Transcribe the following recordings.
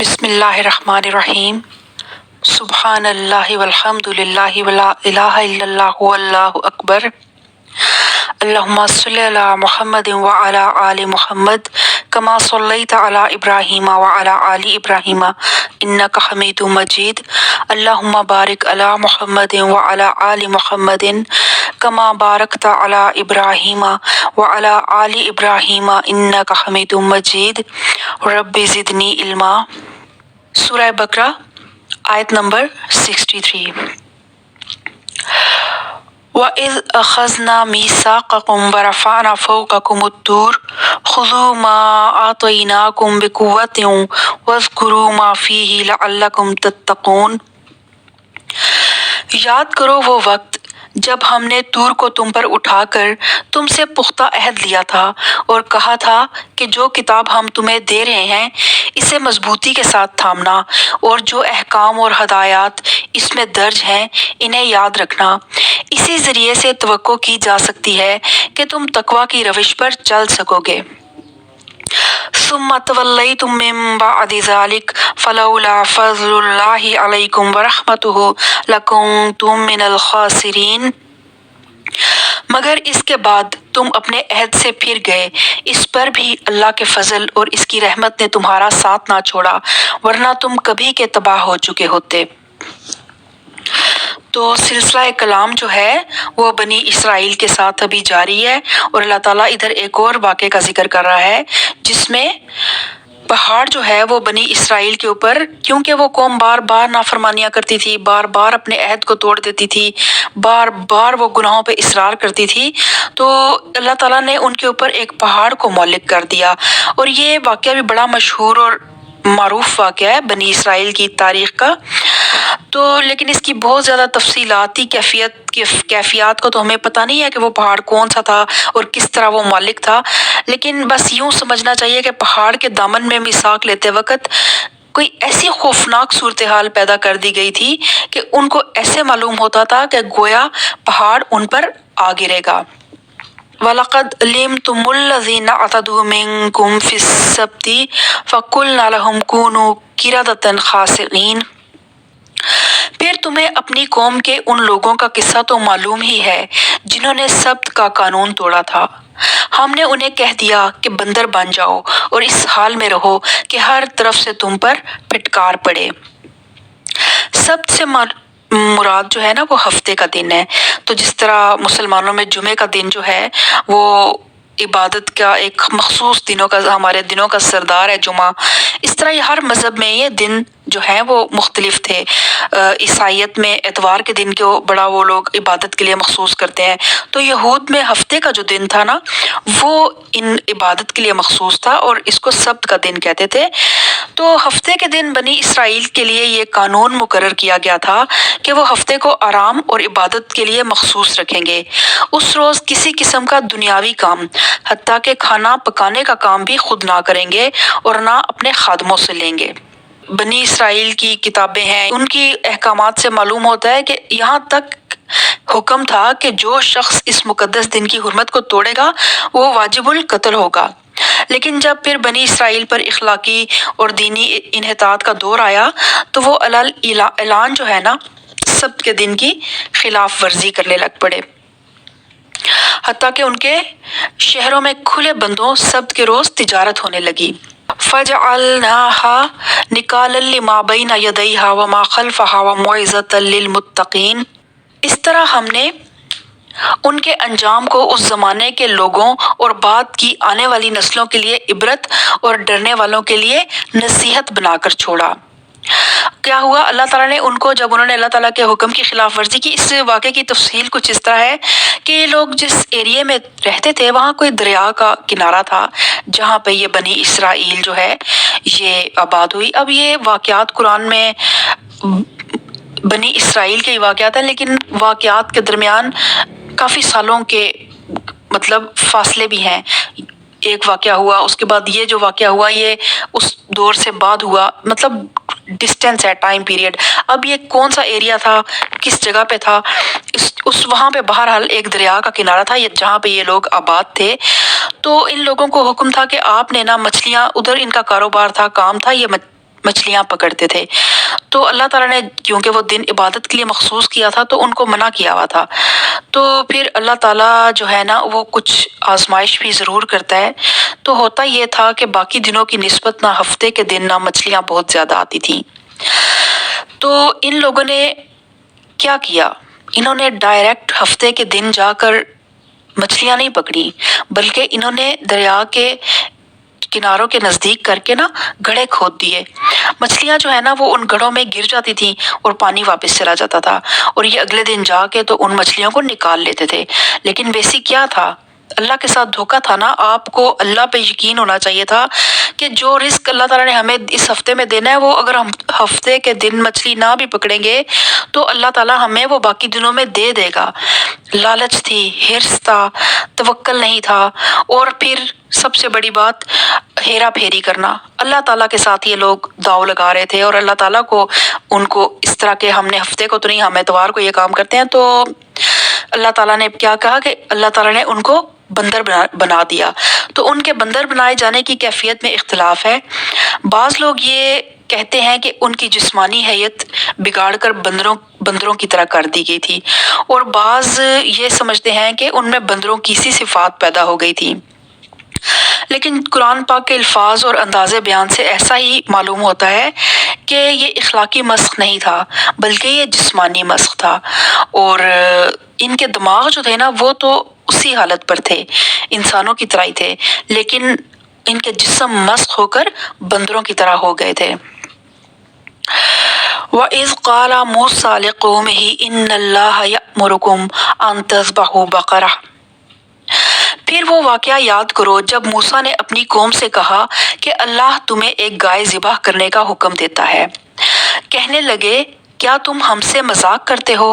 بسم اللہ الرحمن الرحیم۔ سبحان اللہ والحمد للہ ولا الہ الا اللہ واللہ اکبر۔ اللہم صلی علی محمد وعلی آل محمد کما صلیت علی ابراہیم وعلی آل ابراہیم انک حمید مجید۔ اللہم بارک علی محمد وعلی آل محمد کما بارکت علی ابراہیم وعلی آل ابراہیم انک حمید مجید۔ رب زدنی علما۔ سورہ بقرہ آیت نمبر 63۔ وَإِذْ أَخَذْنَا مِيثَاقَكُمْ وَرَفَعْنَا فَوْقَكُمُ الطُّورَ خُذُوا مَا آتَيْنَاكُمْ بِقُوَّةٍ وَاذْكُرُوا مَا فِيهِ لَعَلَّكُمْ تَتَّقُونَ۔ یاد کرو وہ وقت جب ہم نے طور کو تم پر اٹھا کر تم سے پختہ عہد لیا تھا اور کہا تھا کہ جو کتاب ہم تمہیں دے رہے ہیں اسے مضبوطی کے ساتھ تھامنا، اور جو احکام اور ہدایات اس میں درج ہیں انہیں یاد رکھنا۔ اسی ذریعے سے توقع کی جا سکتی ہے کہ تم تقوی کی روش پر چل سکو گے۔ ثم تولیتم من بعد ذلک فلولا فضل اللہ علیکم ورحمتہ لکنتم من الخاسرین۔ مگر اس کے بعد تم اپنے عہد سے پھر گئے، اس پر بھی اللہ کے فضل اور اس کی رحمت نے تمہارا ساتھ نہ چھوڑا، ورنہ تم کبھی کے تباہ ہو چکے ہوتے۔ تو سلسلہ کلام جو ہے وہ بنی اسرائیل کے ساتھ ابھی جاری ہے، اور اللہ تعالیٰ ادھر ایک اور واقعے کا ذکر کر رہا ہے جس میں پہاڑ جو ہے وہ بنی اسرائیل کے اوپر، کیونکہ وہ قوم بار بار نافرمانیاں کرتی تھی، بار بار اپنے عہد کو توڑ دیتی تھی، بار بار وہ گناہوں پہ اصرار کرتی تھی، تو اللہ تعالیٰ نے ان کے اوپر ایک پہاڑ کو معلق کر دیا۔ اور یہ واقعہ بھی بڑا مشہور اور معروف واقعہ ہے بنی اسرائیل کی تاریخ کا، تو لیکن اس کی بہت زیادہ تفصیلاتی کیفیات کو تو ہمیں پتہ نہیں ہے کہ وہ پہاڑ کون سا تھا اور کس طرح وہ مالک تھا، لیکن بس یوں سمجھنا چاہیے کہ پہاڑ کے دامن میں میثاق لیتے وقت کوئی ایسی خوفناک صورتحال پیدا کر دی گئی تھی کہ ان کو ایسے معلوم ہوتا تھا کہ گویا پہاڑ ان پر آ گرے گا۔ وَلَقَدْ عَلِمْتُمُ الَّذِينَ اعْتَدَوْا مِنْكُمْ فِي السَّبْتِ فَقُلْنَا لَهُمْ كُونُوا قِرَدَةً خَاسِئِينَ۔ پھر تمہیں اپنی قوم کے ان لوگوں کا قصہ تو معلوم ہی ہے جنہوں نے سبت کا قانون توڑا تھا۔ ہم نے انہیں کہہ دیا کہ بندر بن جاؤ اور اس حال میں رہو کہ ہر طرف سے تم پر پھٹکار پڑے۔ سبت سے مراد جو ہے نا وہ ہفتے کا دن ہے، تو جس طرح مسلمانوں میں جمعے کا دن جو ہے وہ عبادت کا ایک مخصوص ہمارے دنوں کا سردار ہے جمعہ، اس طرح یہ ہر مذہب میں یہ دن جو ہیں وہ مختلف تھے۔ عیسائیت میں اتوار کے دن کو بڑا وہ لوگ عبادت کے لیے مخصوص کرتے ہیں، تو یہود میں ہفتے کا جو دن تھا نا وہ ان عبادت کے لیے مخصوص تھا اور اس کو سبت کا دن کہتے تھے۔ تو ہفتے کے دن بنی اسرائیل کے لیے یہ قانون مقرر کیا گیا تھا کہ وہ ہفتے کو آرام اور عبادت کے لیے مخصوص رکھیں گے۔ اس روز کسی قسم کا دنیاوی کام، حتیٰ کہ کھانا پکانے کا کام بھی خود نہ کریں گے اور نہ اپنے خادموں سے لیں گے۔ بنی اسرائیل کی کتابیں ہیں، ان کی احکامات سے معلوم ہوتا ہے کہ یہاں تک حکم تھا کہ جو شخص اس مقدس دن کی حرمت کو توڑے گا وہ واجب القتل ہوگا۔ لیکن جب پھر بنی اسرائیل پر اخلاقی اور دینی انحطاط کا دور آیا تو وہ اعلان جو ہے نا سبت کے دن کی خلاف ورزی کرنے لگ پڑے، حتیٰ کہ ان کے شہروں میں کھلے بندوں سبت کے روز تجارت ہونے لگی۔ فَجَعَلْنَاهَا نِكَالًا لِمَا بَيْنَ يَدَيْهَا وَمَا خَلْفَهَا وَمَوْعِظَةً لِلْمُتَّقِينَ۔ اس طرح ہم نے ان کے انجام کو اس زمانے کے لوگوں اور بعد کی آنے والی نسلوں کے لیے عبرت اور ڈرنے والوں کے لیے نصیحت بنا کر چھوڑا۔ کیا ہوا؟ اللہ تعالیٰ نے ان کو، جب انہوں نے اللہ تعالیٰ کے حکم کی خلاف ورزی کی، اس واقعے کی تفصیل کچھ اس طرح ہے کہ یہ لوگ جس ایریے میں رہتے تھے وہاں کوئی دریا کا کنارہ تھا جہاں پہ یہ بنی اسرائیل جو ہے یہ آباد ہوئی۔ اب یہ واقعات قرآن میں بنی اسرائیل کے واقعات ہیں، لیکن واقعات کے درمیان کافی سالوں کے مطلب فاصلے بھی ہیں۔ ایک واقعہ ہوا، اس کے بعد یہ جو واقعہ ہوا یہ اس دور سے بعد ہوا، مطلب ڈسٹینس ہے، ٹائم پیریڈ۔ اب یہ کون سا ایریا تھا، کس جگہ پہ تھا، اس وہاں پہ بہرحال ایک دریا کا کنارہ تھا جہاں پہ یہ لوگ آباد تھے۔ تو ان لوگوں کو حکم تھا کہ آپ نے نا مچھلیاں، ادھر ان کا کاروبار تھا، کام تھا، یہ مچھلیاں پکڑتے تھے۔ تو اللہ تعالیٰ نے کیونکہ وہ دن عبادت کے لیے مخصوص کیا تھا تو ان کو منع کیا ہوا تھا، تو پھر اللہ تعالیٰ جو ہے نا وہ کچھ آزمائش بھی ضرور کرتا ہے۔ تو ہوتا یہ تھا کہ باقی دنوں کی نسبت نہ ہفتے کے دن نہ مچھلیاں بہت زیادہ آتی تھیں۔ تو ان لوگوں نے کیا کیا، انہوں نے ڈائریکٹ ہفتے کے دن جا کر مچھلیاں نہیں پکڑی، بلکہ انہوں نے دریا کے کناروں کے نزدیک کر کے نا گڑھے کھود دیے۔ مچھلیاں جو ہے نا وہ ان گڑھوں میں گر جاتی تھیں اور پانی واپس چلا جاتا تھا، اور یہ اگلے دن جا کے تو ان مچھلیوں کو نکال لیتے تھے۔ لیکن بیسک کیا تھا، اللہ کے ساتھ دھوکا تھا نا۔ آپ کو اللہ پہ یقین ہونا چاہیے تھا کہ جو رزق اللہ تعالیٰ نے ہمیں اس ہفتے میں دینا ہے، وہ اگر ہم ہفتے کے دن مچھلی نہ بھی پکڑیں گے تو اللہ تعالیٰ ہمیں وہ باقی دنوں میں دے دے گا۔ لالچ تھی، حرص تھا، توکل نہیں تھا، اور پھر سب سے بڑی بات ہیرا پھیری کرنا۔ اللہ تعالیٰ کے ساتھ یہ لوگ داؤ لگا رہے تھے، اور اللہ تعالیٰ کو ان کو اس طرح کے ہم نے ہفتے کو تو نہیں، ہم اتوار کو یہ کام کرتے ہیں۔ تو اللہ تعالیٰ نے کیا کہا کہ اللہ تعالیٰ نے ان کو بندر بنا دیا۔ تو ان کے بندر بنائے جانے کی کیفیت میں اختلاف ہے۔ بعض لوگ یہ کہتے ہیں کہ ان کی جسمانی حیت بگاڑ کر بندروں کی طرح کر دی گئی تھی، اور بعض یہ سمجھتے ہیں کہ ان میں بندروں کی سی صفات پیدا ہو گئی تھی۔ لیکن قرآن پاک کے الفاظ اور انداز بیان سے ایسا ہی معلوم ہوتا ہے کہ یہ اخلاقی مسخ نہیں تھا، بلکہ یہ جسمانی مسخ تھا، اور ان کے دماغ جو تھے نا وہ تو اسی حالت پر تھے، انسانوں کی طرح ہی تھے، لیکن ان کے جسم مسخ ہو کر بندروں کی طرح ہو گئے تھے۔ وَإِذْ قَالَ مُوسَىٰ لِقَوْمِهِ إِنَّ اللَّهَ يَأْمُرُكُمْ أَن تَذْبَحُوا بَقَرَةً۔ پھر وہ واقعہ یاد کرو جب موسیٰ نے اپنی قوم سے کہا کہ اللہ تمہیں ایک گائے ذبح کرنے کا حکم دیتا ہے۔ کہنے لگے، کیا تم ہم سے مذاق کرتے ہو؟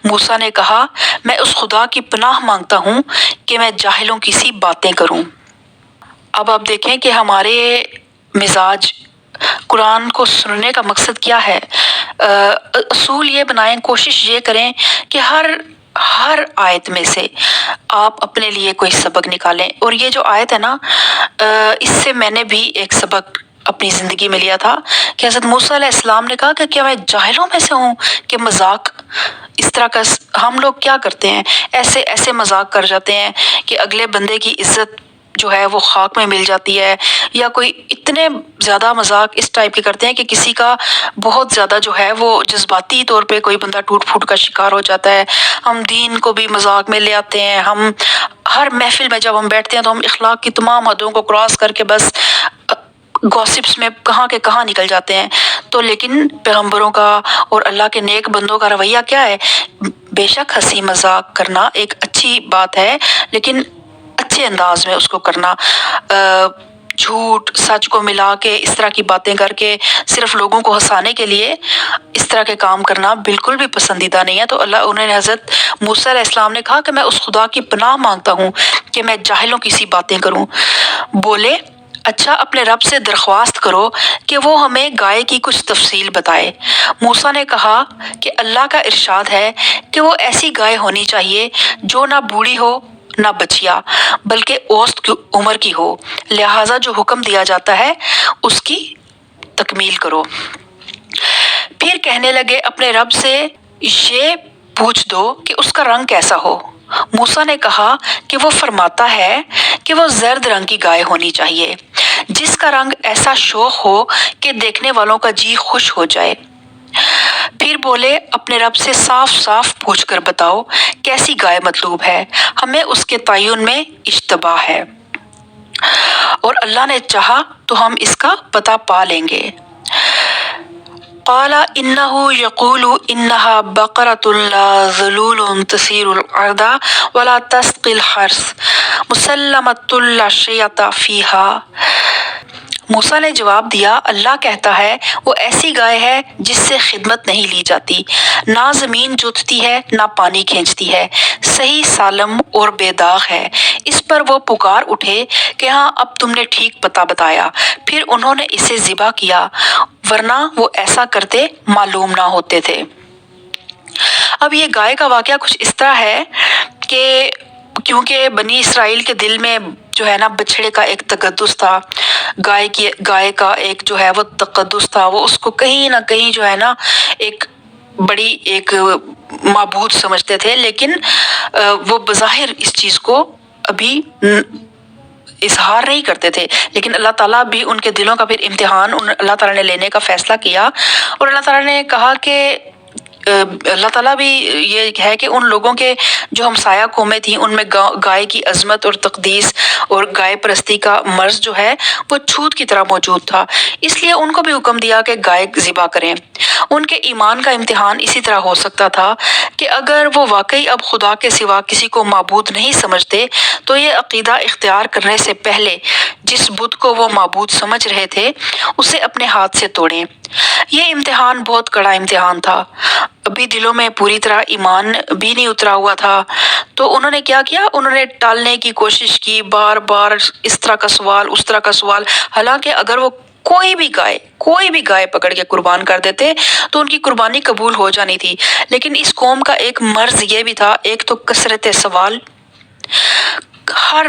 موسیٰ نے کہا، میں اس خدا کی پناہ مانگتا ہوں کہ میں جاہلوں کی سی باتیں کروں۔ اب آپ دیکھیں کہ ہمارے مزاج قرآن کو سننے کا مقصد کیا ہے۔ اصول یہ بنائیں، کوشش یہ کریں کہ ہر آیت میں سے آپ اپنے لیے کوئی سبق نکالیں۔ اور یہ جو آیت ہے نا، اس سے میں نے بھی ایک سبق اپنی زندگی میں لیا تھا کہ حضرت موسیٰ علیہ السلام نے کہا کہ کیا میں جاہلوں میں سے ہوں کہ مذاق اس طرح کا ہم لوگ کیا کرتے ہیں، ایسے مذاق کر جاتے ہیں کہ اگلے بندے کی عزت جو ہے وہ خاک میں مل جاتی ہے، یا کوئی اتنے زیادہ مذاق اس ٹائپ کے کرتے ہیں کہ کسی کا بہت زیادہ جو ہے وہ جذباتی طور پہ کوئی بندہ ٹوٹ پھوٹ کا شکار ہو جاتا ہے۔ ہم دین کو بھی مذاق میں لے آتے ہیں، ہم ہر محفل میں جب ہم بیٹھتے ہیں تو ہم اخلاق کی تمام حدوں کو کراس کر کے بس گوسپس میں کہاں کے کہاں نکل جاتے ہیں۔ تو لیکن پیغمبروں کا اور اللہ کے نیک بندوں کا رویہ کیا ہے؟ بے شک ہنسی مذاق کرنا ایک اچھی بات ہے، لیکن اچھے انداز میں اس کو کرنا، جھوٹ سچ کو ملا کے اس طرح کی باتیں کر کے صرف لوگوں کو ہنسانے کے لیے اس طرح کے کام کرنا بالکل بھی پسندیدہ نہیں ہے۔ تو انہوں نے حضرت موسیٰ علیہ السلام نے کہا کہ میں اس خدا کی پناہ مانگتا ہوں کہ میں جاہلوں کی سی باتیں کروں۔ بولے، اچھا اپنے رب سے درخواست کرو کہ وہ ہمیں گائے کی کچھ تفصیل بتائے۔ موسیٰ نے کہا کہ اللہ کا ارشاد ہے کہ وہ ایسی گائے ہونی چاہیے جو نہ بوڑھی ہو نہ بچیا، بلکہ اوسط عمر کی ہو، لہٰذا جو حکم دیا جاتا ہے اس کی تکمیل کرو۔ پھر کہنے لگے، اپنے رب سے یہ پوچھ دو کہ اس کا رنگ کیسا ہو۔ موسیٰ نے کہا کہ وہ فرماتا ہے کہ وہ زرد رنگ کی گائے ہونی چاہیے، جس کا رنگ ایسا شوخ ہو کہ دیکھنے والوں کا جی خوش ہو جائے۔ پھر بولے، اپنے رب سے صاف صاف پوچھ کر بتاؤ کیسی گائے مطلوب ہے، ہمیں اس کے تعین میں اشتباہ ہے، اور اللہ نے چاہا تو ہم اس کا پتہ پا لیں گے۔ قال انه يقول انها بقرة لا ذلول تثير الارض ولا تسقي الحرث مسلمة لا شية فيها۔ موسیٰ نے جواب دیا، اللہ کہتا ہے وہ ایسی گائے ہے جس سے خدمت نہیں لی جاتی، نہ زمین جوتتی ہے نہ پانی کھینچتی ہے، صحیح سالم اور بے داغ ہے۔ اس پر وہ پکار اٹھے کہ ہاں اب تم نے ٹھیک پتہ بتایا، پھر انہوں نے اسے ذبح کیا، ورنہ وہ ایسا کرتے معلوم نہ ہوتے تھے۔ اب یہ گائے کا واقعہ کچھ اس طرح ہے کہ کیونکہ بنی اسرائیل کے دل میں جو ہے نا بچڑے کا ایک تقدس تھا، گائے کا ایک جو ہے وہ تقدس تھا، وہ اس کو کہیں نہ کہیں جو ہے نا ایک بڑی ایک معبود سمجھتے تھے، لیکن وہ بظاہر اس چیز کو ابھی اظہار نہیں کرتے تھے، لیکن اللہ تعالیٰ بھی ان کے دلوں کا پھر امتحان اللہ تعالیٰ نے لینے کا فیصلہ کیا، اور اللہ تعالیٰ نے کہا کہ اللہ تعالیٰ بھی یہ ہے کہ ان لوگوں کے جو ہمسایہ قومیں تھیں ان میں گائے کی عظمت اور تقدیس اور گائے پرستی کا مرض جو ہے وہ چھوت کی طرح موجود تھا، اس لیے ان کو بھی حکم دیا کہ گائے ذبح کریں۔ ان کے ایمان کا امتحان اسی طرح ہو سکتا تھا کہ اگر وہ واقعی اب خدا کے سوا کسی کو معبود نہیں سمجھتے تو یہ عقیدہ اختیار کرنے سے پہلے جس بت کو وہ معبود سمجھ رہے تھے اسے اپنے ہاتھ سے توڑیں۔ یہ امتحان بہت کڑا امتحان تھا، ابھی دلوں میں پوری طرح ایمان بھی نہیں اترا ہوا تھا، تو انہوں نے کیا کیا، انہوں نے ٹالنے کی کوشش کی، بار بار اس طرح کا سوال اس طرح کا سوال، حالانکہ اگر وہ کوئی بھی گائے پکڑ کے قربان کر دیتے تو ان کی قربانی قبول ہو جانی تھی، لیکن اس قوم کا ایک مرض یہ بھی تھا، ایک تو کثرت سوال، ہر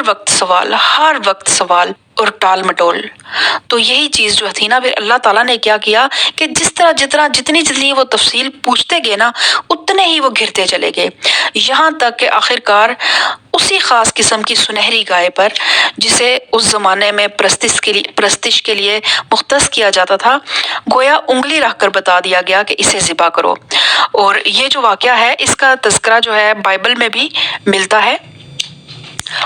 وقت سوال اور ٹال مٹول۔ تو یہی چیز جو تھی نا، پھر اللہ تعالیٰ نے کیا کیا کہ جس طرح جتنی وہ تفصیل پوچھتے گئے نا اتنے ہی وہ گھرتے چلے گئے، یہاں تک کہ آخرکار اسی خاص قسم کی سنہری گائے پر جسے اس زمانے میں پرستش کے لیے مختص کیا جاتا تھا، گویا انگلی رکھ کر بتا دیا گیا کہ اسے ذبح کرو۔ اور یہ جو واقعہ ہے اس کا تذکرہ جو ہے بائبل میں بھی ملتا ہے،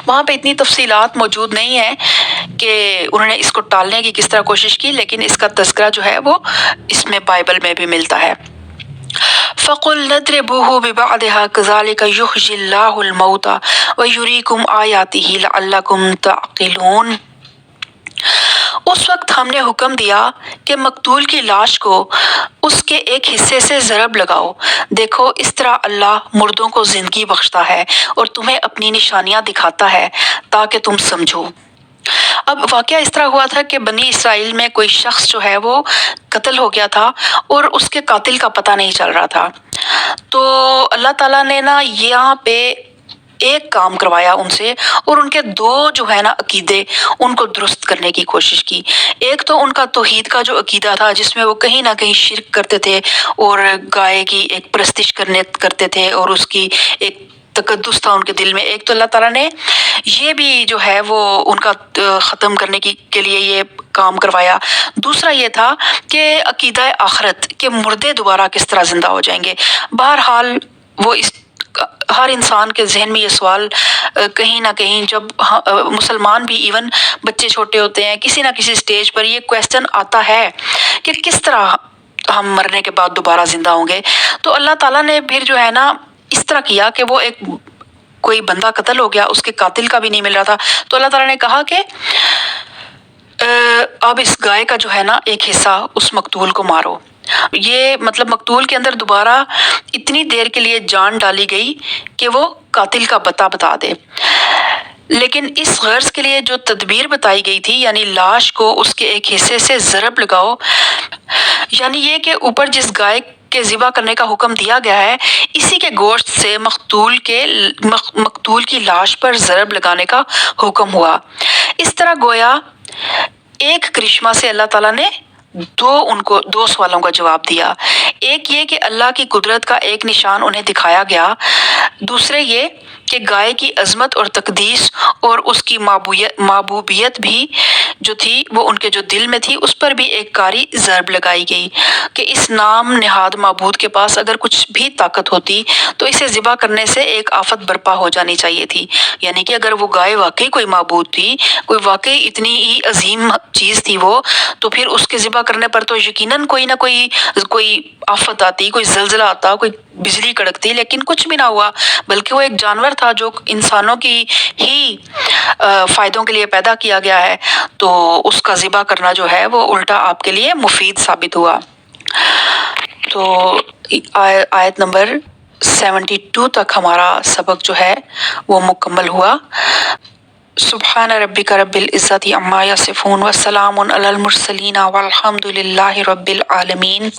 وہاں پہ اتنی تفصیلات موجود نہیں ہیں کہ انہوں نے اس کو ٹالنے کی کس طرح کوشش کی، لیکن اس کا تذکرہ جو ہے وہ اس میں بائبل میں بھی ملتا ہے۔ فَقُلْ نَضْرِبُوهُ بِبَعْضِهَا كَذَلِكَ يُحْيِي اللَّهُ الْمَوْتَى وَيُرِيكُمْ آيَاتِهِ لَعَلَّكُمْ تَعْقِلُونَ۔ اس وقت ہم نے حکم دیا کہ مقتول کی لاش کو اس کے ایک حصے سے ضرب لگاؤ، دیکھو اس طرح اللہ مردوں کو زندگی بخشتا ہے اور تمہیں اپنی نشانیاں دکھاتا ہے تاکہ تم سمجھو۔ اب واقعہ اس طرح ہوا تھا کہ بنی اسرائیل میں کوئی شخص جو ہے وہ قتل ہو گیا تھا اور اس کے قاتل کا پتہ نہیں چل رہا تھا، تو اللہ تعالیٰ نے نا یہاں پہ ایک کام کروایا ان سے، اور ان کے دو جو ہے نا عقیدے ان کو درست کرنے کی کوشش کی۔ ایک تو ان کا توحید کا جو عقیدہ تھا جس میں وہ کہیں نہ کہیں شرک کرتے تھے اور گائے کی ایک پرستش کرتے تھے اور اس کی ایک تقدس تھا ان کے دل میں، ایک تو اللہ تعالیٰ نے یہ بھی جو ہے وہ ان کا ختم کرنے کے لیے یہ کام کروایا۔ دوسرا یہ تھا کہ عقیدہ آخرت، کہ مردے دوبارہ کس طرح زندہ ہو جائیں گے۔ بہرحال وہ ہر انسان کے ذہن میں یہ سوال کہیں نہ کہیں، جب مسلمان بھی ایون بچے چھوٹے ہوتے ہیں کسی نہ کسی سٹیج پر یہ کویسچن آتا ہے کہ کس طرح ہم مرنے کے بعد دوبارہ زندہ ہوں گے۔ تو اللہ تعالیٰ نے پھر جو ہے نا اس طرح کیا کہ وہ ایک کوئی بندہ قتل ہو گیا، اس کے قاتل کا بھی نہیں مل رہا تھا، تو اللہ تعالیٰ نے کہا کہ اب اس گائے کا جو ہے نا ایک حصہ اس مقتول کو مارو۔ یہ مطلب مقتول کے اندر دوبارہ اتنی دیر کے لیے جان ڈالی گئی کہ وہ قاتل کا پتہ بتا دے، لیکن اس غرض کے لیے جو تدبیر بتائی گئی تھی، یعنی لاش کو اس کے ایک حصے سے ضرب لگاؤ، یعنی یہ کہ اوپر جس گائے کے ذبح کرنے کا حکم دیا گیا ہے اسی کے گوشت سے مقتول کی لاش پر ضرب لگانے کا حکم ہوا۔ اس طرح گویا ایک کرشمہ سے اللہ تعالیٰ نے دو سوالوں کا جواب دیا، ایک یہ کہ اللہ کی قدرت کا ایک نشان انہیں دکھایا گیا، دوسرے یہ کہ گائے کی عظمت اور تقدیس اور اس کی معبوبیت بھی جو تھی وہ ان کے جو دل میں تھی اس پر بھی ایک کاری ضرب لگائی گئی کہ اس نام نہاد معبود کے پاس اگر کچھ بھی طاقت ہوتی تو اسے ذبح کرنے سے ایک آفت برپا ہو جانی چاہیے تھی، یعنی کہ اگر وہ گائے واقعی کوئی معبود تھی، کوئی واقعی اتنی ہی عظیم چیز تھی وہ، تو پھر اس کے ذبح کرنے پر تو یقیناً کوئی نہ کوئی آفت آتی، کوئی زلزلہ آتا، کوئی بجلی کڑکتی، لیکن کچھ بھی نہ ہوا، بلکہ وہ ایک جانور تھا جو انسانوں کی ہی فائدوں کے لیے پیدا کیا گیا ہے، تو اس کا ذبح کرنا جو ہے وہ الٹا آپ کے لیے مفید ثابت ہوا۔ تو آیت نمبر 72 تک ہمارا سبق جو ہے وہ مکمل ہوا۔ سبحان ربک رب العزت عما یصفون وسلام علی المرسلین والحمد للہ رب العالمین۔